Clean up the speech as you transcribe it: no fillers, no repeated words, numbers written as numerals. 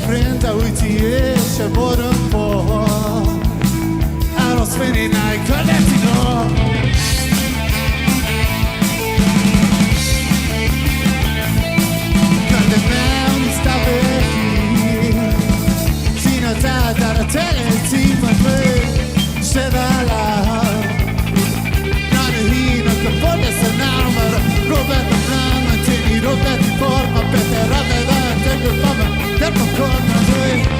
frente uitje worden voor. En als vind ik naar collectino. Kan de mens daar weer zien het uit dat het team van twee steden laat. Naar de hier op de polis en armen. Robert de Blanc en Tini Robert die vorm op het terras. Del popcorn a noi